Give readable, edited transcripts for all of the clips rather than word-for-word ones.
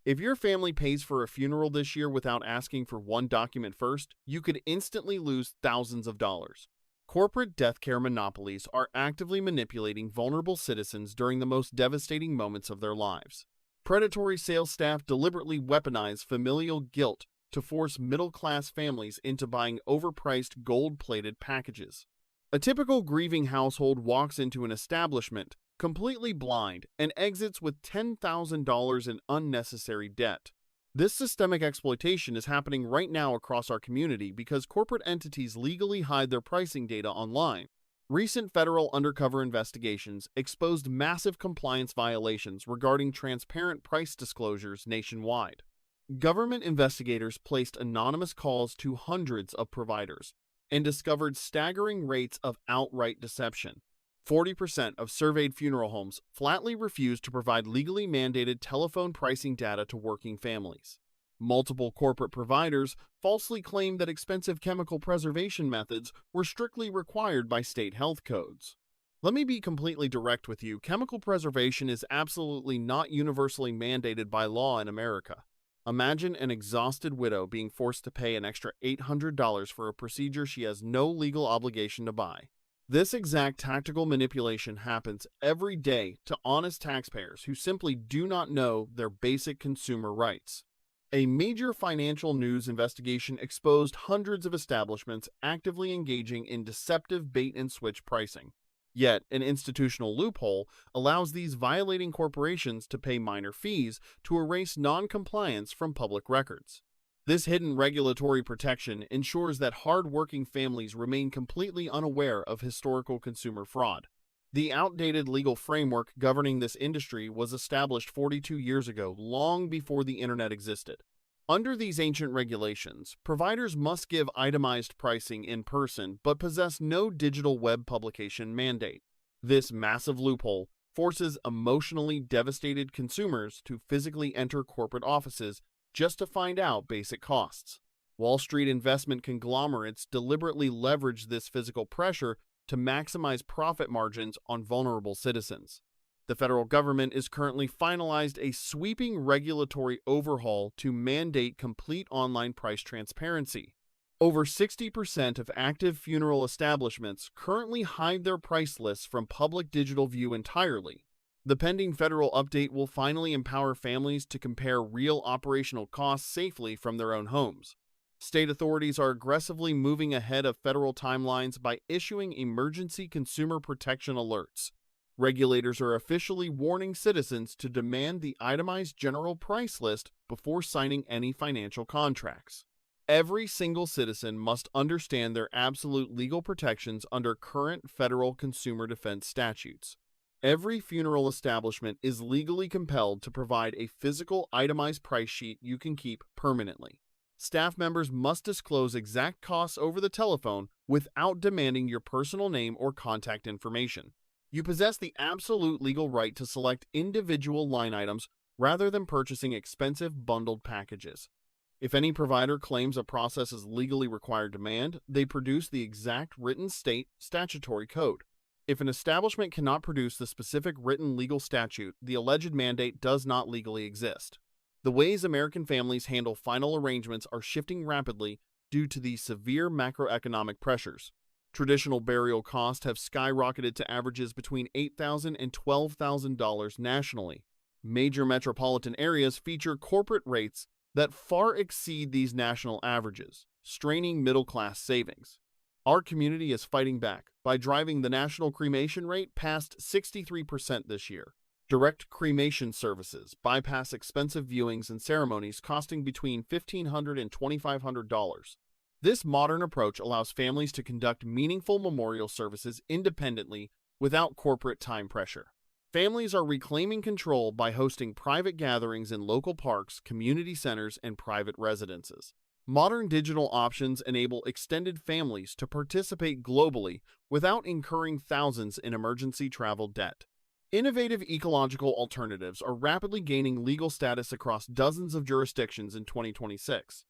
If your family pays for a funeral this year without asking for one document first, you could instantly lose thousands of dollars. Corporate death care monopolies are actively manipulating vulnerable citizens during the most devastating moments of their lives. Predatory sales staff deliberately weaponize familial guilt to force middle-class families into buying overpriced gold-plated packages. A typical grieving household walks into an establishment completely blind and exits with $10,000 in unnecessary debt. This systemic exploitation is happening right now across our community because corporate entities legally hide their pricing data online. Recent federal undercover investigations exposed massive compliance violations regarding transparent price disclosures nationwide. Government investigators placed anonymous calls to hundreds of providers and discovered staggering rates of outright deception. 40% of surveyed funeral homes flatly refused to provide legally mandated telephone pricing data to working families. Multiple corporate providers falsely claimed that expensive chemical preservation methods were strictly required by state health codes. Let me be completely direct with you. Chemical preservation is absolutely not universally mandated by law in America. Imagine an exhausted widow being forced to pay an extra $800 for a procedure she has no legal obligation to buy. This exact tactical manipulation happens every day to honest taxpayers who simply do not know their basic consumer rights. A major financial news investigation exposed hundreds of establishments actively engaging in deceptive bait-and-switch pricing. Yet, an institutional loophole allows these violating corporations to pay minor fees to erase non-compliance from public records. This hidden regulatory protection ensures that hard-working families remain completely unaware of historical consumer fraud. The outdated legal framework governing this industry was established 42 years ago, long before the internet existed. Under these ancient regulations, providers must give itemized pricing in person but possess no digital web publication mandate. This massive loophole forces emotionally devastated consumers to physically enter corporate offices just to find out basic costs. Wall Street investment conglomerates deliberately leverage this physical pressure to maximize profit margins on vulnerable citizens. The federal government is currently finalized a sweeping regulatory overhaul to mandate complete online price transparency. Over 60% of active funeral establishments currently hide their price lists from public digital view entirely. The pending federal update will finally empower families to compare real operational costs safely from their own homes. State authorities are aggressively moving ahead of federal timelines by issuing emergency consumer protection alerts. Regulators are officially warning citizens to demand the itemized general price list before signing any financial contracts. Every single citizen must understand their absolute legal protections under current federal consumer defense statutes. Every funeral establishment is legally compelled to provide a physical itemized price sheet you can keep permanently. Staff members must disclose exact costs over the telephone without demanding your personal name or contact information. You possess the absolute legal right to select individual line items rather than purchasing expensive bundled packages. If any provider claims a process is legally required demand, they produce the exact written state statutory code. If an establishment cannot produce the specific written legal statute, the alleged mandate does not legally exist. The ways American families handle final arrangements are shifting rapidly due to the severe macroeconomic pressures. Traditional burial costs have skyrocketed to averages between $8,000 and $12,000 nationally. Major metropolitan areas feature corporate rates that far exceed these national averages, straining middle-class savings. Our community is fighting back by driving the national cremation rate past 63% this year. Direct cremation services bypass expensive viewings and ceremonies costing between $1,500 and $2,500. This modern approach allows families to conduct meaningful memorial services independently without corporate time pressure. Families are reclaiming control by hosting private gatherings in local parks, community centers, and private residences. Modern digital options enable extended families to participate globally without incurring thousands in emergency travel debt. Innovative ecological alternatives are rapidly gaining legal status across dozens of jurisdictions in 2026.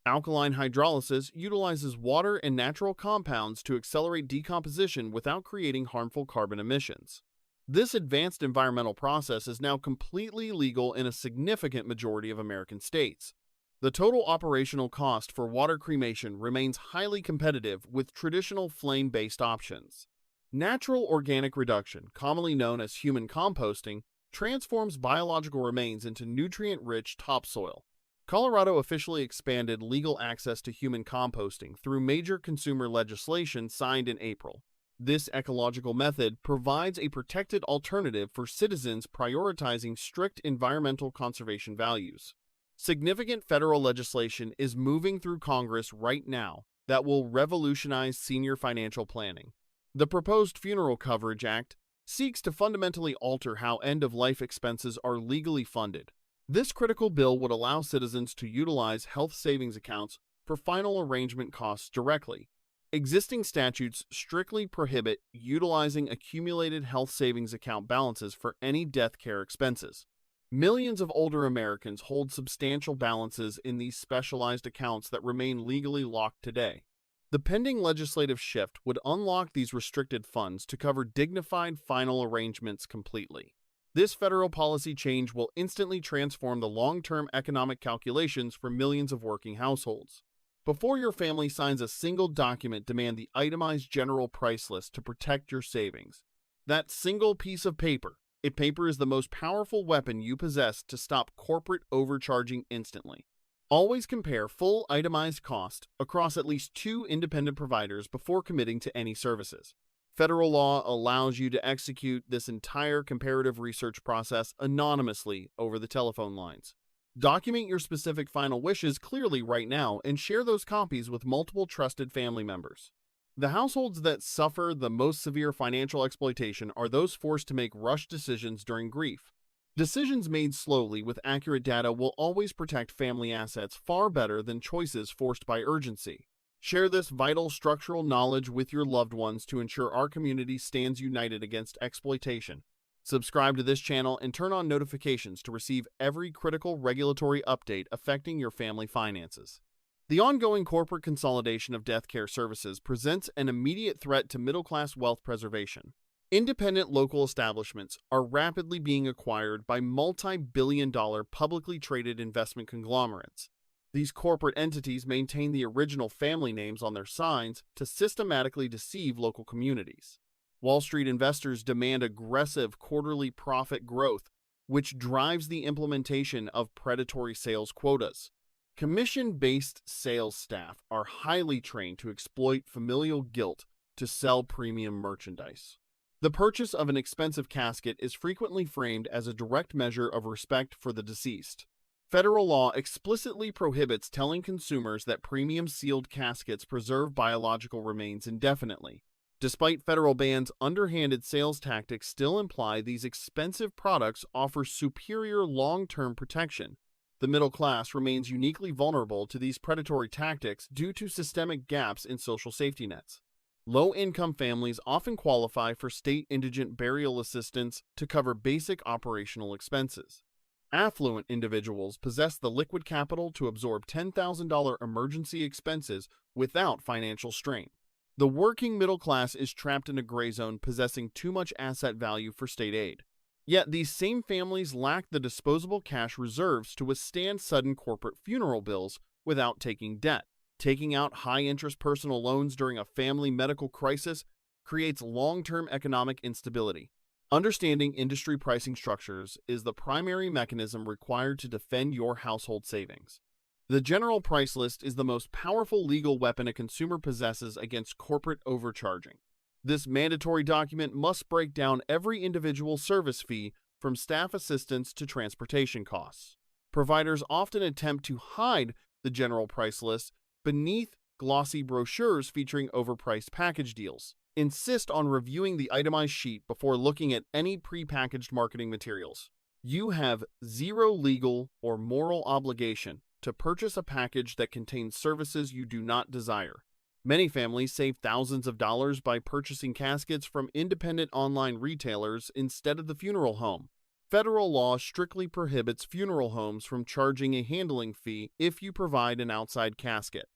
Alkaline hydrolysis utilizes water and natural compounds to accelerate decomposition without creating harmful carbon emissions. This advanced environmental process is now completely legal in a significant majority of American states. The total operational cost for water cremation remains highly competitive with traditional flame-based options. Natural organic reduction, commonly known as human composting, transforms biological remains into nutrient-rich topsoil. Colorado officially expanded legal access to human composting through major consumer legislation signed in April. This ecological method provides a protected alternative for citizens prioritizing strict environmental conservation values. Significant federal legislation is moving through Congress right now that will revolutionize senior financial planning. The proposed Funeral Coverage Act seeks to fundamentally alter how end-of-life expenses are legally funded. This critical bill would allow citizens to utilize health savings accounts for final arrangement costs directly. Existing statutes strictly prohibit utilizing accumulated health savings account balances for any death care expenses. Millions of older Americans hold substantial balances in these specialized accounts that remain legally locked today. The pending legislative shift would unlock these restricted funds to cover dignified final arrangements completely. This federal policy change will instantly transform the long-term economic calculations for millions of working households. Before your family signs a single document, demand the itemized general price list to protect your savings. That single piece of paper is the most powerful weapon you possess to stop corporate overcharging instantly. Always compare full itemized cost across at least 2 independent providers before committing to any services. Federal law allows you to execute this entire comparative research process anonymously over the telephone lines. Document your specific final wishes clearly right now and share those copies with multiple trusted family members. The households that suffer the most severe financial exploitation are those forced to make rushed decisions during grief. Decisions made slowly with accurate data will always protect family assets far better than choices forced by urgency. Share this vital structural knowledge with your loved ones to ensure our community stands united against exploitation. Subscribe to this channel and turn on notifications to receive every critical regulatory update affecting your family finances. The ongoing corporate consolidation of death care services presents an immediate threat to middle-class wealth preservation. Independent local establishments are rapidly being acquired by multi-billion-dollar publicly traded investment conglomerates. These corporate entities maintain the original family names on their signs to systematically deceive local communities. Wall Street investors demand aggressive quarterly profit growth, which drives the implementation of predatory sales quotas. Commission-based sales staff are highly trained to exploit familial guilt to sell premium merchandise. The purchase of an expensive casket is frequently framed as a direct measure of respect for the deceased. Federal law explicitly prohibits telling consumers that premium sealed caskets preserve biological remains indefinitely. Despite federal bans, underhanded sales tactics still imply these expensive products offer superior long-term protection. The middle class remains uniquely vulnerable to these predatory tactics due to systemic gaps in social safety nets. Low-income families often qualify for state indigent burial assistance to cover basic operational expenses. Affluent individuals possess the liquid capital to absorb $10,000 emergency expenses without financial strain. The working middle class is trapped in a gray zone, possessing too much asset value for state aid. Yet these same families lack the disposable cash reserves to withstand sudden corporate funeral bills without taking debt. Taking out high-interest personal loans during a family medical crisis creates long-term economic instability. Understanding industry pricing structures is the primary mechanism required to defend your household savings. The general price list is the most powerful legal weapon a consumer possesses against corporate overcharging. This mandatory document must break down every individual service fee, from staff assistance to transportation costs. Providers often attempt to hide the general price list beneath glossy brochures featuring overpriced package deals. Insist on reviewing the itemized sheet before looking at any prepackaged marketing materials. You have zero legal or moral obligation to purchase a package that contains services you do not desire. Many families save thousands of dollars by purchasing caskets from independent online retailers instead of the funeral home. Federal law strictly prohibits funeral homes from charging a handling fee if you provide an outside casket.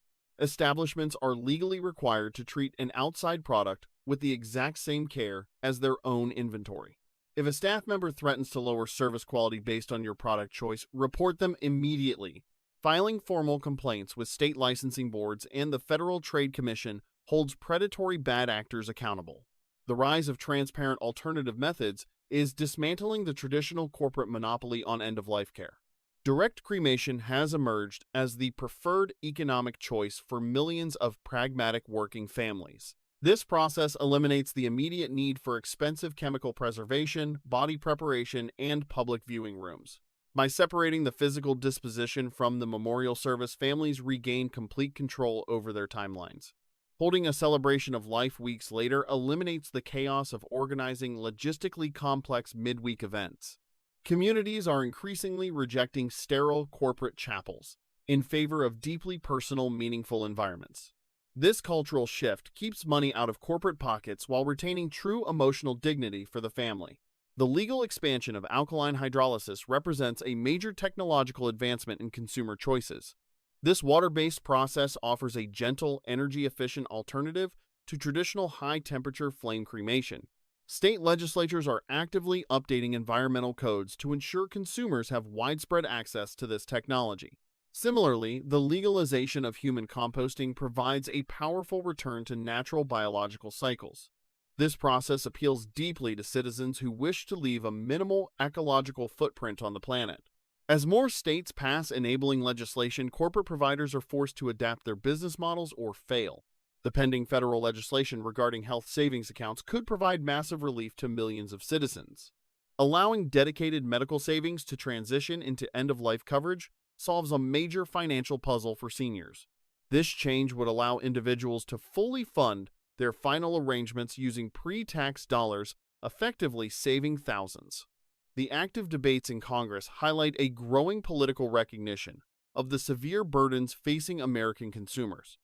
Establishments are legally required to treat an outside product with the exact same care as their own inventory. If a staff member threatens to lower service quality based on your product choice, report them immediately. Filing formal complaints with state licensing boards and the Federal Trade Commission holds predatory bad actors accountable. The rise of transparent alternative methods is dismantling the traditional corporate monopoly on end-of-life care. Direct cremation has emerged as the preferred economic choice for millions of pragmatic working families. This process eliminates the immediate need for expensive chemical preservation, body preparation, and public viewing rooms. By separating the physical disposition from the memorial service, families regain complete control over their timelines. Holding a celebration of life weeks later eliminates the chaos of organizing logistically complex midweek events. Communities are increasingly rejecting sterile corporate chapels in favor of deeply personal, meaningful environments. This cultural shift keeps money out of corporate pockets while retaining true emotional dignity for the family. The legal expansion of alkaline hydrolysis represents a major technological advancement in consumer choices. This water-based process offers a gentle, energy-efficient alternative to traditional high-temperature flame cremation. State legislatures are actively updating environmental codes to ensure consumers have widespread access to this technology. Similarly, the legalization of human composting provides a powerful return to natural biological cycles. This process appeals deeply to citizens who wish to leave a minimal ecological footprint on the planet. As more states pass enabling legislation, corporate providers are forced to adapt their business models or fail. The pending federal legislation regarding health savings accounts could provide massive relief to millions of citizens. Allowing dedicated medical savings to transition into end-of-life coverage solves a major financial puzzle for seniors. This change would allow individuals to fully fund their final arrangements using pre-tax dollars, effectively saving thousands. The active debates in Congress highlight a growing political recognition of the severe burdens facing American consumers.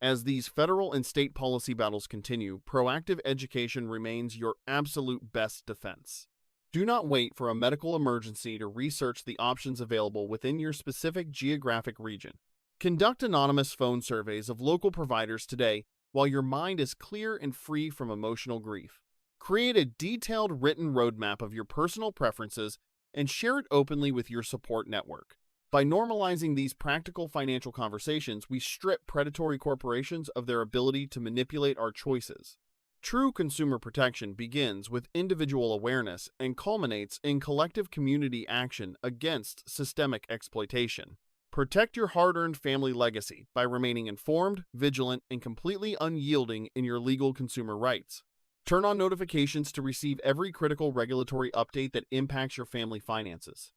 As these federal and state policy battles continue, proactive education remains your absolute best defense. Do not wait for a medical emergency to research the options available within your specific geographic region. Conduct anonymous phone surveys of local providers today while your mind is clear and free from emotional grief. Create a detailed written roadmap of your personal preferences and share it openly with your support network. By normalizing these practical financial conversations, we strip predatory corporations of their ability to manipulate our choices. True consumer protection begins with individual awareness and culminates in collective community action against systemic exploitation. Protect your hard-earned family legacy by remaining informed, vigilant, and completely unyielding in your legal consumer rights. Turn on notifications to receive every critical regulatory update that impacts your family finances.